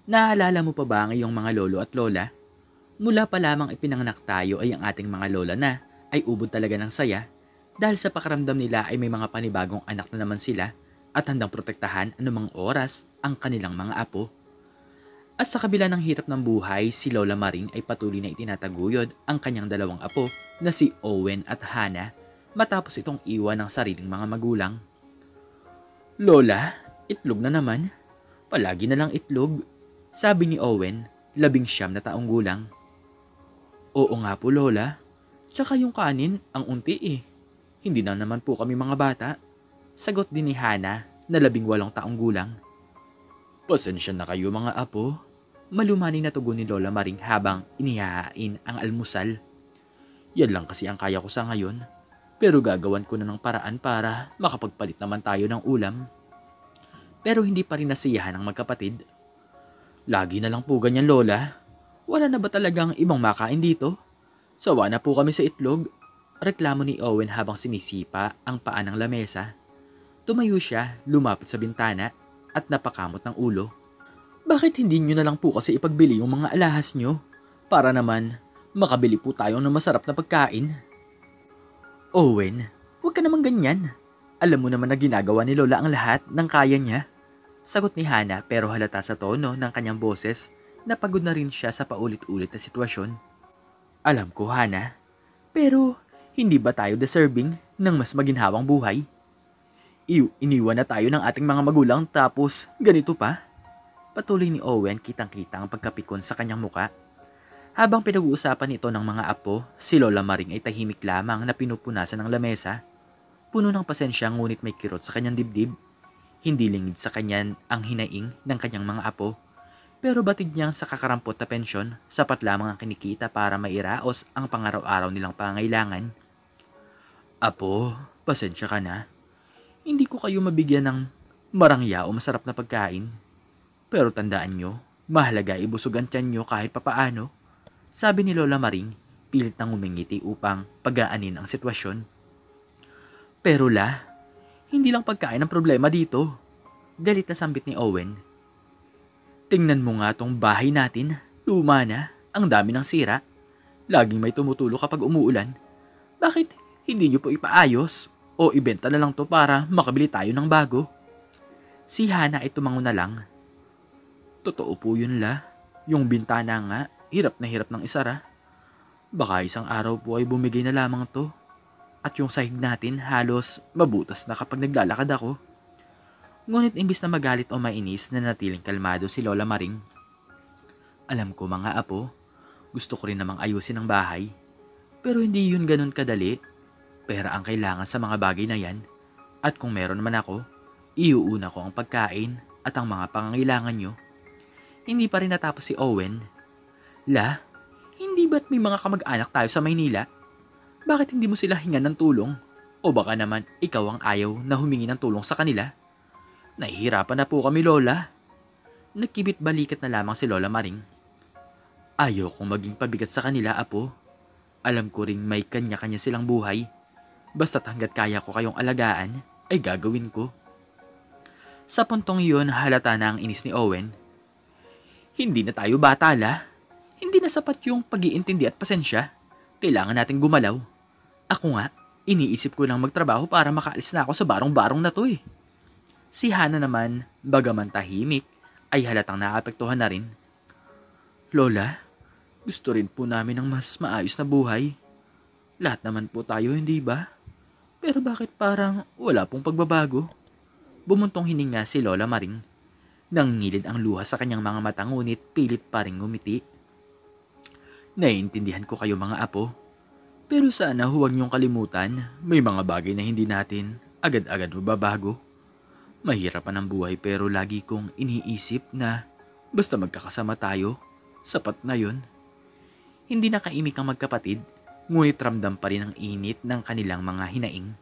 Naalala mo pa ba ang iyong mga lolo at lola? Mula pa lamang ipinanganak tayo ay ang ating mga lola na ay ubod talaga ng saya dahil sa pakiramdam nila ay may mga panibagong anak na naman sila at handang protektahan anumang oras ang kanilang mga apo. At sa kabila ng hirap ng buhay, si Lola Maring ay patuloy na itinataguyod ang kanyang dalawang apo na si Owen at Hana matapos itong iwan ng sariling mga magulang. Lola, itlog na naman. Palagi na lang itlog, sabi ni Owen, 19 na taong gulang. Oo nga po Lola, tsaka yung kanin ang unti eh. Hindi na naman po kami mga bata. Sagot din ni Hana na 18 taong gulang. Pasensya na kayo mga apo. Malumani na tugon ni Lola Maring habang inihahain ang almusal. Yan lang kasi ang kaya ko sa ngayon. Pero gagawan ko na ng paraan para makapagpalit naman tayo ng ulam. Pero hindi pa rin nasiyahan ang magkapatid. Lagi na lang po ganyan Lola. Wala na ba talagang ibang makain dito? Sawa na po kami sa itlog. Reklamo ni Owen habang sinisipa ang paa ng lamesa. Tumayo siya, lumapit sa bintana at napakamot ng ulo. Bakit hindi nyo na lang po kasi ipagbili yung mga alahas nyo? Para naman makabili po tayo ng masarap na pagkain. Owen, huwag ka naman ganyan. Alam mo naman na ginagawa ni Lola ang lahat ng kaya niya. Sagot ni Hana pero halata sa tono ng kanyang boses na pagod na rin siya sa paulit-ulit na sitwasyon. Alam ko Hana, pero hindi ba tayo deserving ng mas maginhawang buhay? Iniwan na tayo ng ating mga magulang tapos ganito pa? Patuloy ni Owen kitang-kita ang pagkapikon sa kanyang muka. Habang pinag-uusapan ito ng mga apo, si Lola Maring ay tahimik lamang na pinupunasan ng lamesa. Puno ng pasensya ngunit may kirot sa kanyang dibdib. Hindi lingid sa kanya ang hinaing ng kanyang mga apo. Pero batid niyang sa kakarampot na pensyon, sapat lamang ang kinikita para mairaos ang pangaraw-araw nilang pangangailangan. Apo, pasensya ka na. Hindi ko kayo mabigyan ng marangya o masarap na pagkain. Pero tandaan nyo, mahalaga ibusog ang tiyan nyo kahit papaano. Sabi ni Lola Maring, pilit nang umingiti upang pagaanin ang sitwasyon. Pero hindi lang pagkain ang problema dito. Galit na sambit ni Owen. Tingnan mo nga tong bahay natin, luma na, ang dami ng sira. Laging may tumutulo kapag umuulan. Bakit hindi nyo po ipaayos o ibenta na lang to para makabili tayo ng bago? Si Hana ay tumango na lang. Totoo po yun yung bintana nga, hirap ng isara. Baka isang araw po ay bumigay na lamang to. At yung sahig natin halos mabutas na kapag naglalakad ako. Ngunit imbis na magalit o mainis na natiling kalmado si Lola Maring. Alam ko mga apo, gusto ko rin namang ayusin ang bahay. Pero hindi yun ganun kadali. Pera ang kailangan sa mga bagay na yan. At kung meron naman ako, iuuna ko ang pagkain at ang mga pangangailangan nyo. Hindi pa rin natapos si Owen. Hindi ba't may mga kamag-anak tayo sa Maynila? Bakit hindi mo sila hingan ng tulong? O baka naman ikaw ang ayaw na humingi ng tulong sa kanila? Nahihirapan na po kami Lola. Nagkibit balikat na lamang si Lola Maring. Ayaw kong maging pabigat sa kanila apo. Alam ko ring may kanya-kanya silang buhay. Basta't hanggat kaya ko kayong alagaan, ay gagawin ko. Sa puntong iyon halata na ang inis ni Owen. Hindi na tayo bata Hindi na sapat yung pag-iintindi at pasensya. Kailangan nating gumalaw. Ako nga, iniisip ko lang magtrabaho para makaalis na ako sa barong-barong na to eh. Si Hana naman, bagaman tahimik, ay halatang naapektuhan na rin. Lola, gusto rin po namin ng mas maayos na buhay. Lahat naman po tayo, hindi ba? Pero bakit parang wala pong pagbabago? Bumuntong hininga si Lola Maring. Nangingilid ang luha sa kanyang mga mata ngunit pilit pa rin ngumiti. Naiintindihan ko kayo mga apo. Pero sana huwag niyong kalimutan, may mga bagay na hindi natin agad-agad mababago. Mahirap ang buhay pero lagi kong iniisip na basta magkakasama tayo, sapat na yun. Hindi nakaimik ang magkapatid, ngunit ramdam pa rin ang init ng kanilang mga hinaing.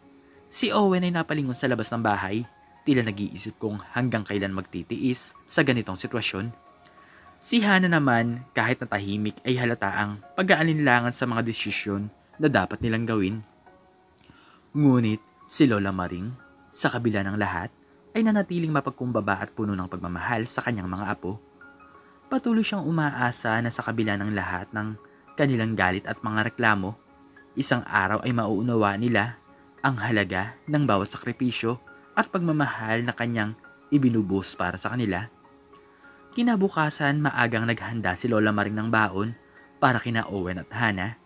Si Owen ay napalingon sa labas ng bahay, tila nag-iisip kung hanggang kailan magtitiis sa ganitong sitwasyon. Si Hana naman, kahit natahimik ay halata ang pag-aalinlangan sa mga desisyon na dapat nilang gawin. Ngunit si Lola Maring, sa kabila ng lahat, ay nanatiling mapagkumbaba at puno ng pagmamahal sa kanyang mga apo. Patuloy siyang umaasa na sa kabila ng lahat ng kanilang galit at mga reklamo, isang araw ay mauunawa nila ang halaga ng bawat sakripisyo at pagmamahal na kanyang ibinubus para sa kanila. Kinabukasan, maagang naghanda si Lola Maring ng baon para kina Owen at Hana.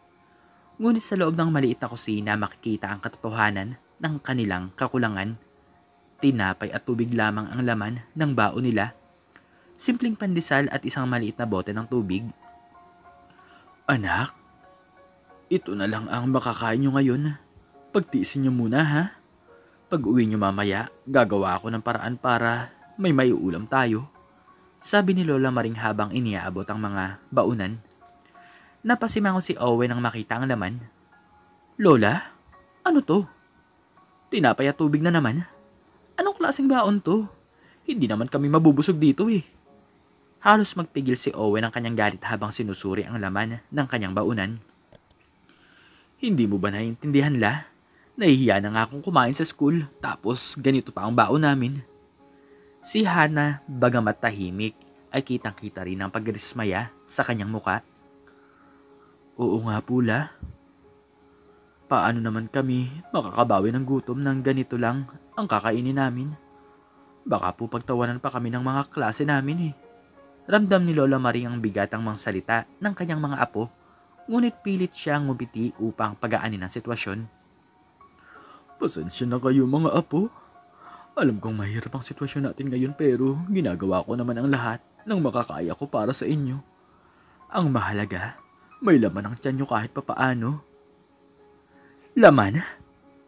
Ngunit sa loob ng maliit na kusina makikita ang katotohanan ng kanilang kakulangan. Tinapay at tubig lamang ang laman ng baon nila. Simpleng pandesal at isang maliit na bote ng tubig. Anak, ito na lang ang makakain nyo ngayon. Pagtiisin nyo muna ha. Pag uwi nyo mamaya, gagawa ako ng paraan para may maiulam tayo. Sabi ni Lola Maring habang iniaabot ang mga baunan. Napasimango si Owen nang makita ang laman. Lola, ano to? Tinapay at tubig na naman. Anong klaseng baon to? Hindi naman kami mabubusog dito eh. Halos magpigil si Owen ang kanyang galit habang sinusuri ang laman ng kanyang baunan. Hindi mo ba naiintindihan la? Nahihiya na nga akong kumain sa school tapos ganito pa ang baon namin. Si Hana, bagamat tahimik, ay kitang-kita rin ang pagdismaya sa kanyang muka. Oo nga po la. Paano naman kami makakabawi ng gutom ng ganito lang ang kakainin namin? Baka po pagtawanan pa kami ng mga klase namin eh. Ramdam ni Lola Maring ang bigatang mga salita ng kanyang mga apo, ngunit pilit siyang ngumiti upang pagaanin ang sitwasyon. Pasensya na kayo mga apo. Alam kong mahirap ang sitwasyon natin ngayon pero ginagawa ko naman ang lahat ng makakaya ko para sa inyo. Ang mahalaga, may laman ang tiyan nyo kahit papaano. Laman?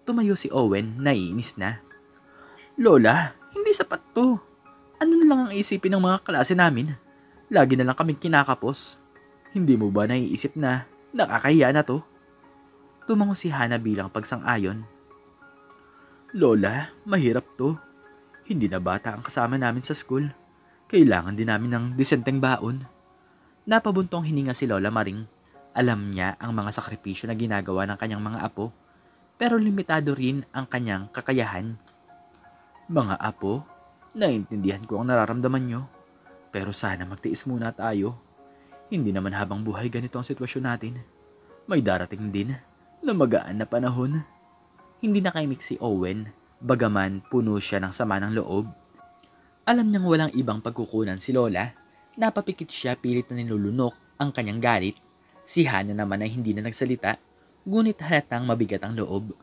Tumayo si Owen, naiinis na. Lola, hindi sapat to. Ano na lang ang isipin ng mga klase namin? Lagi na lang kaming kinakapos. Hindi mo ba naiisip na nakakahiya na to? Tumango si Hana bilang pagsang-ayon. Lola, mahirap to. Hindi na bata ang kasama namin sa school. Kailangan din namin ng disenteng baon. Napabuntong hininga si Lola Maring. Alam niya ang mga sakripisyo na ginagawa ng kanyang mga apo, pero limitado rin ang kanyang kakayahan. Mga apo, naiintindihan ko ang nararamdaman nyo. Pero sana magtiis muna tayo. Hindi naman habang buhay ganito ang sitwasyon natin. May darating din na magaan na panahon. Hindi nakaimik si Owen, bagaman puno siya ng sama ng loob. Alam niyang walang ibang pagkukunan si Lola. Napapikit siya, pilit na nilulunok ang kanyang galit. Si Hana naman ay hindi na nagsalita, ngunit halatang mabigat ang loob.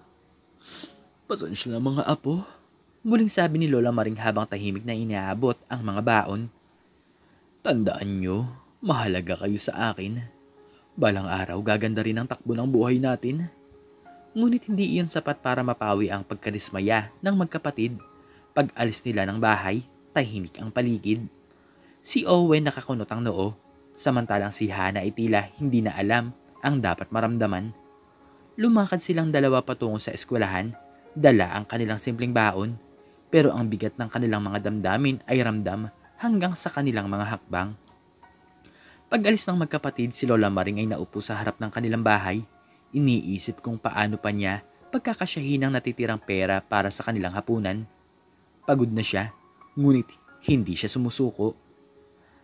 Pasensya na mga apo. Muling sabi ni Lola Maring habang tahimik na inaabot ang mga baon. Tandaan nyo, mahalaga kayo sa akin. Balang araw gaganda rin ang takbo ng buhay natin. Ngunit hindi iyon sapat para mapawi ang pagkadismaya ng magkapatid. Pag alis nila ng bahay, tahimik ang paligid. Si Owen nakakunot ang noo, samantalang si Hana ay tila hindi na alam ang dapat maramdaman. Lumakad silang dalawa patungo sa eskwelahan, dala ang kanilang simpleng baon, pero ang bigat ng kanilang mga damdamin ay ramdam hanggang sa kanilang mga hakbang. Pag-alis ng magkapatid, si Lola Maring ay naupo sa harap ng kanilang bahay. Iniisip kung paano pa niya pagkakasyahin ang natitirang pera para sa kanilang hapunan. Pagod na siya, ngunit hindi siya sumusuko.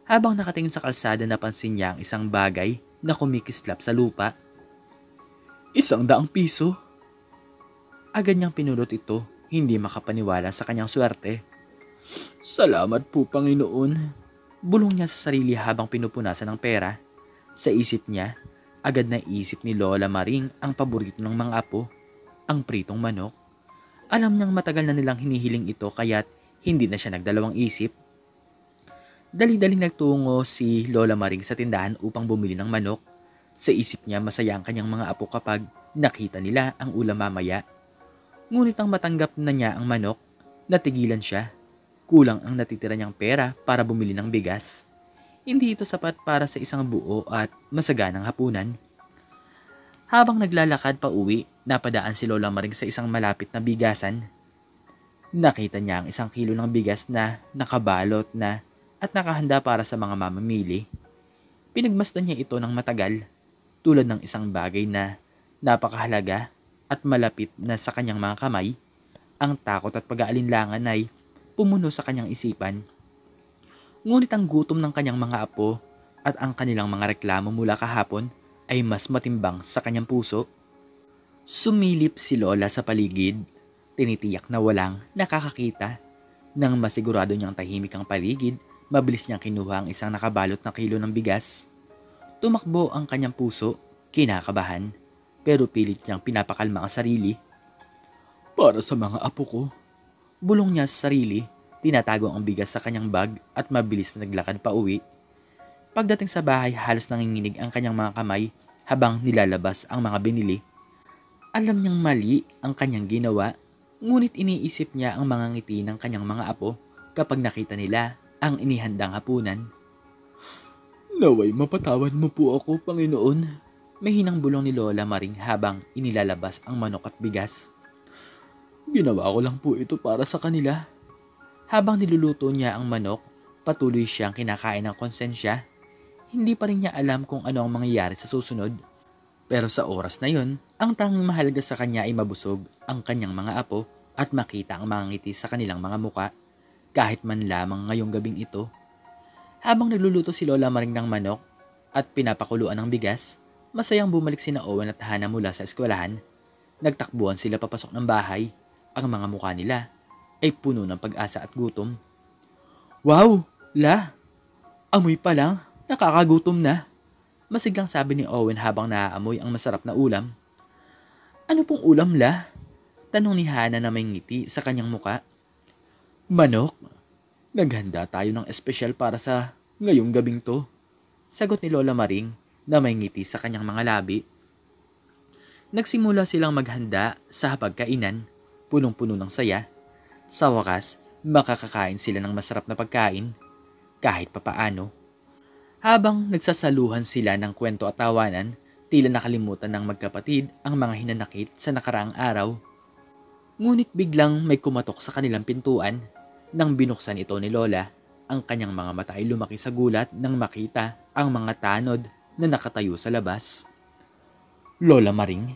Habang nakatingin sa kalsada, napansin niya ang isang bagay na kumikislap sa lupa. 100 piso. Agad niyang pinulot ito, hindi makapaniwala sa kanyang swerte. Salamat po, Panginoon. Bulong niya sa sarili habang pinupunasan ng pera. Sa isip niya, agad na isip ni Lola Maring ang paborito ng mga apo, ang pritong manok. Alam niyang matagal na nilang hinihiling ito kaya't hindi na siya nagdalawang isip. Dali-daling nagtungo si Lola Maring sa tindahan upang bumili ng manok. Sa isip niya masaya ang kanyang mga apo kapag nakita nila ang ulam mamaya. Ngunit nang matanggap na niya ang manok, natigilan siya. Kulang ang natitira niyang pera para bumili ng bigas. Hindi ito sapat para sa isang buo at masaganang hapunan. Habang naglalakad pa uwi, napadaan si Lola Maring sa isang malapit na bigasan. Nakita niya ang 1 kilo ng bigas na nakabalot na at nakahanda para sa mga mamamili. Pinagmasdan niya ito ng matagal, tulad ng isang bagay na napakahalaga at malapit na sa kanyang mga kamay. Ang takot at pag-aalinlangan ay pumuno sa kanyang isipan. Ngunit ang gutom ng kanyang mga apo at ang kanilang mga reklamo mula kahapon ay mas matimbang sa kanyang puso. Sumilip si Lola sa paligid, tinitiyak na walang nakakakita. Nang masigurado niyang tahimik ang paligid, mabilis niyang kinuha ang isang nakabalot na kilo ng bigas. Tumakbo ang kanyang puso, kinakabahan, pero pilit niyang pinapakalma ang sarili. Para sa mga apo ko, bulong niya sa sarili, tinatago ang bigas sa kanyang bag at mabilis na naglakad pa uwi. Pagdating sa bahay, halos nanginginig ang kanyang mga kamay habang nilalabas ang mga binili. Alam niyang mali ang kanyang ginawa, ngunit iniisip niya ang mga ngiti ng kanyang mga apo kapag nakita nila ang inihandang hapunan. Naway mapatawad mo po ako, Panginoon. May hinang bulong ni Lola Maring habang inilalabas ang manok at bigas. Ginawa ko lang po ito para sa kanila. Habang niluluto niya ang manok, patuloy siyang kinakain ng konsensya. Hindi pa rin niya alam kung ano ang mangyayari sa susunod. Pero sa oras na yun, ang tanging mahalaga sa kanya ay mabusog ang kanyang mga apo at makita ang mga ngiti sa kanilang mga muka, kahit man lamang ngayong gabing ito. Habang nagluluto si Lola Maring ng manok at pinapakuluan ng bigas, masayang bumalik sina Owen at Hana mula sa eskwelahan. Nagtakbuhan sila papasok ng bahay. Ang mga mukha nila ay puno ng pag-asa at gutom. Wow! La! Amoy pa lang, nakakagutom na. Masiglang sabi ni Owen habang naaamoy ang masarap na ulam. Ano pong ulam, La? Tanong ni Hana na may ngiti sa kanyang muka. Manok? Naghanda tayo ng espesyal para sa ngayong gabing to. Sagot ni Lola Maring na may ngiti sa kanyang mga labi. Nagsimula silang maghanda sa hapagkainan, punong-puno ng saya. Sa wakas, makakakain sila ng masarap na pagkain, kahit papaano. Habang nagsasaluhan sila ng kwento at tawanan, tila nakalimutan ng magkapatid ang mga hinanakit sa nakaraang araw. Ngunit biglang may kumatok sa kanilang pintuan. Nang binuksan ito ni Lola, ang kanyang mga mata ay lumaki sa gulat nang makita ang mga tanod na nakatayo sa labas. Lola Maring,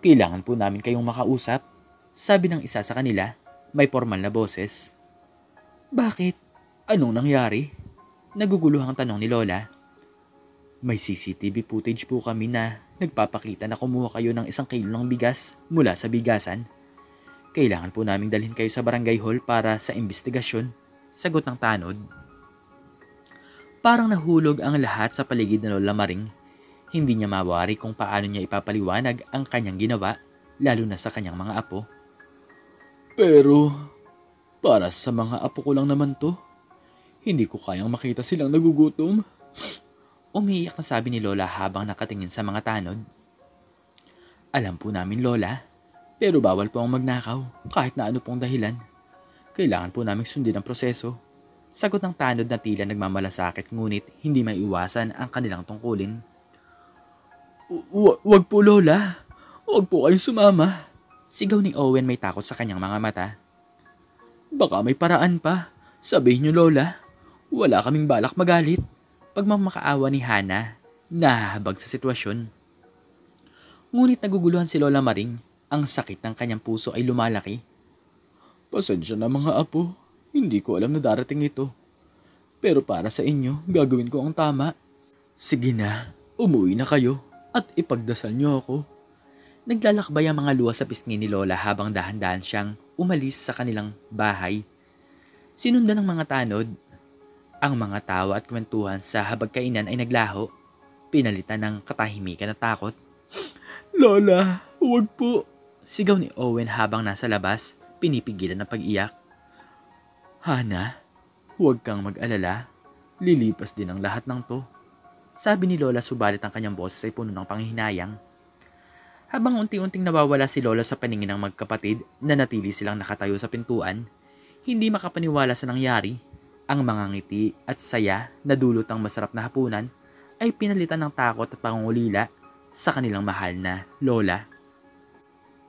kailangan po namin kayong makausap, sabi ng isa sa kanila, may formal na boses. Bakit? Anong nangyari? Naguguluhang tanong ni Lola. May CCTV footage po kami na nagpapakita na kumuha kayo ng 1 kilo ng bigas mula sa bigasan. Kailangan po naming dalhin kayo sa barangay hall para sa investigasyon, sagot ng tanod. Parang nahulog ang lahat sa paligid ni Lola Maring. Hindi niya mawari kung paano niya ipapaliwanag ang kanyang ginawa, lalo na sa kanyang mga apo. Pero, para sa mga apo ko lang naman to. Hindi ko kayang makita silang nagugutom. Umiiyak na sabi ni Lola habang nakatingin sa mga tanod. Alam po namin, Lola, pero bawal po ang magnakaw kahit na ano pong dahilan. Kailangan po naming sundin ang proseso. Sagot ng tanod na tila nagmamalasakit ngunit hindi maiiwasan ang kanilang tungkulin. Wag po, Lola. Wag po kayong sumama. Sigaw ni Owen may takot sa kanyang mga mata. Baka may paraan pa. Sabihin niyo, Lola. Wala kaming balak magalit. Pagmamakaawa ni Hana, nahahabag sa sitwasyon. Ngunit naguguluhan si Lola Maring, ang sakit ng kanyang puso ay lumalaki. Pasensya na mga apo, hindi ko alam na darating ito. Pero para sa inyo, gagawin ko ang tama. Sige na, umuwi na kayo at ipagdasal niyo ako. Naglalakbay ang mga luha sa pisngi ni Lola habang dahan-dahan siyang umalis sa kanilang bahay. Sinundan ng mga tanod. Ang mga tawa at kwentuhan sa habagkainan ay naglaho, pinalitan ng katahimikan at takot. Lola, huwag po! Sigaw ni Owen habang nasa labas, pinipigilan ng pag-iyak. Hana, huwag kang mag-alala. Lilipas din ang lahat ng to. Sabi ni Lola subalit ang kanyang boses ay puno ng panghihinayang. Habang unti-unting nawawala si Lola sa paningin ng magkapatid na natili silang nakatayo sa pintuan, hindi makapaniwala sa nangyari. Ang mga ngiti at saya na dulot ng masarap na hapunan ay pinalitan ng takot at pangungulila sa kanilang mahal na Lola.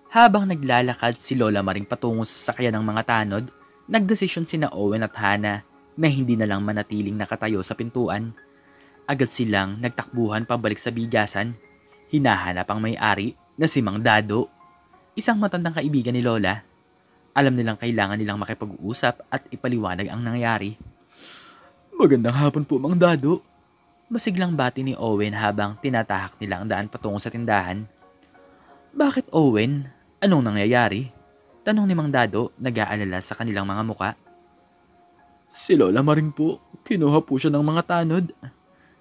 Habang naglalakad si Lola Maring patungo sa sakyan ng mga tanod, nagdesisyon sina Owen at Hana na hindi na lang manatiling nakatayo sa pintuan. Agad silang nagtakbuhan pabalik sa bigasan, hinahanap ang may-ari na si Mang Dado, isang matandang kaibigan ni Lola. Alam nilang kailangan nilang makipag-uusap at ipaliwanag ang nangyari. Magandang hapon po, Mang Dado. Masiglang bati ni Owen habang tinatahak nila ang daan patungo sa tindahan. Bakit Owen? Anong nangyayari? Tanong ni Mang Dado, nag-aalala sa kanilang mga muka. Si Lola Maring po, kinuha po siya ng mga tanod.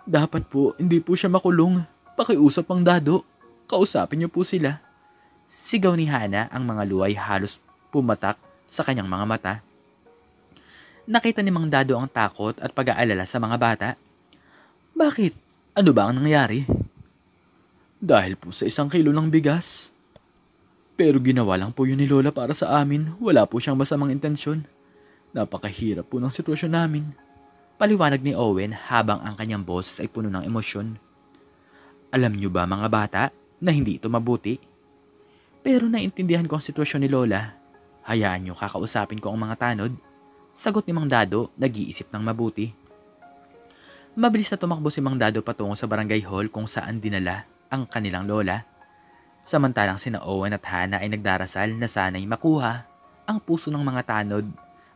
Dapat po, hindi po siya makulong. Pakiusap, Mang Dado. Kausapin niyo po sila. Sigaw ni Hana, ang mga luway halos pumatak sa kanyang mga mata. Nakita ni Mang Dado ang takot at pag-aalala sa mga bata. Bakit? Ano ba ang nangyari? Dahil po sa 1 kilo ng bigas. Pero ginawa lang po yun ni Lola para sa amin. Wala po siyang masamang intensyon. Napakahirap po ng sitwasyon namin. Paliwanag ni Owen habang ang kanyang boses ay puno ng emosyon. Alam niyo ba mga bata na hindi ito mabuti? Pero naintindihan ko ang sitwasyon ni Lola. Hayaan niyo kakausapin ko ang mga tanod. Sagot ni Mang Dado, nag-iisip ng mabuti. Mabilis na tumakbo si Mang Dado patungo sa barangay hall kung saan dinala ang kanilang lola. Samantalang sina Owen at Hana ay nagdarasal na sana'y makuha ang puso ng mga tanod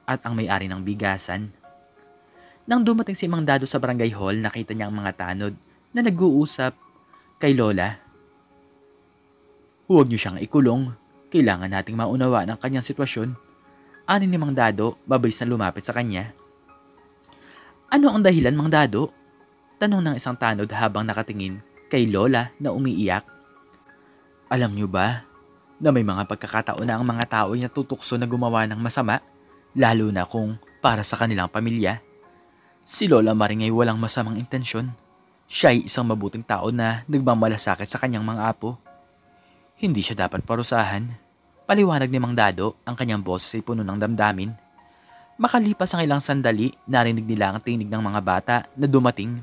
at ang may-ari ng bigasan. Nang dumating si Mang Dado sa barangay hall, nakita niya ang mga tanod na nag-uusap kay Lola. Huwag niyo siyang ikulong. Kailangan nating maunawaan ang kanyang sitwasyon. Ani ni Mang Dado, mabilis na lumapit sa kanya. Ano ang dahilan, Mang Dado? Tanong ng isang tanod habang nakatingin kay Lola na umiiyak. Alam niyo ba na may mga pagkakataon na ang mga tao ay natutukso na gumawa ng masama, lalo na kung para sa kanilang pamilya? Si Lola Maring ay walang masamang intensyon. Siya ay isang mabuting tao na nagmamalasakit sa kanyang mga apo. Hindi siya dapat parusahan. Paliwanag ni Mang Dado, ang kanyang boses ay puno ng damdamin. Makalipas ang ilang sandali, narinig nila ang tinig ng mga bata na dumating.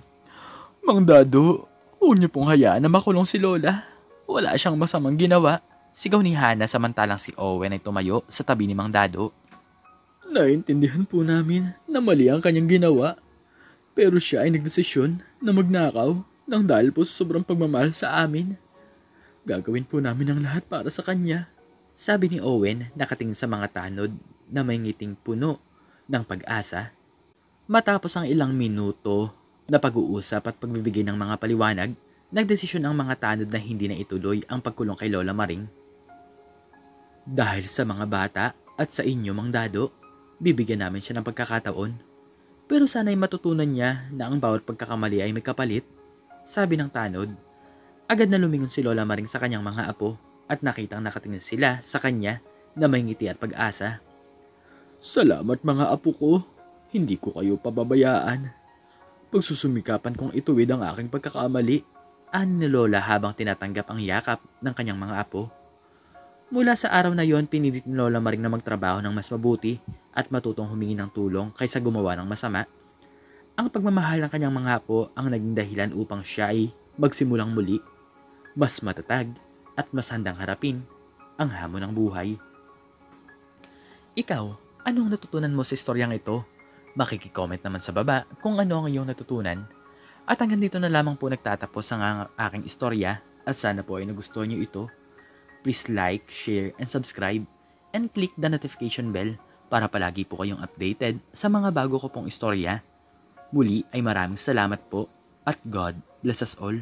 Mang Dado, huwag niyo pong hayaan na makulong si Lola. Wala siyang masamang ginawa. Sigaw ni Hana samantalang si Owen ay tumayo sa tabi ni Mang Dado. Naintindihan po namin na mali ang kanyang ginawa. Pero siya ay nagdesisyon na magnakaw nang dahil po sa sobrang pagmamahal sa amin. Gagawin po namin ang lahat para sa kanya. Sabi ni Owen, nakatingin sa mga tanod na may ngiting puno ng pag-asa. Matapos ang ilang minuto na pag-uusap at pagbibigay ng mga paliwanag, nagdesisyon ang mga tanod na hindi na ituloy ang pagkulong kay Lola Maring. Dahil sa mga bata at sa inyo, Mang Dado, bibigyan namin siya ng pagkakataon. Pero sana'y matutunan niya na ang bawat pagkakamali ay may kapalit. Sabi ng tanod. Agad na lumingon si Lola Maring sa kanyang mga apo at nakitang nakatingin sila sa kanya na may ngiti at pag-asa. Salamat mga apo ko. Hindi ko kayo pababayaan. Pagsusumikapan kong ituwid ang aking pagkakamali. Ani ni Lola habang tinatanggap ang yakap ng kanyang mga apo. Mula sa araw na yon, pinilit ni Lola Maring na magtrabaho ng mas mabuti at matutong humingi ng tulong kaysa gumawa ng masama. Ang pagmamahal ng kanyang mga apo ang naging dahilan upang siya ay magsimulang muli, mas matatag at mas handang harapin ang hamon ng buhay. Ikaw, anong natutunan mo sa istoryang ito? Makikicomment naman sa baba kung ano ang iyong natutunan. At hanggang dito na lamang po nagtatapos ang aking istorya at sana po ay nagustuhan niyo ito. Please like, share, and subscribe and click the notification bell para palagi po kayong updated sa mga bago ko pong istorya. Muli ay maraming salamat po at God bless us all.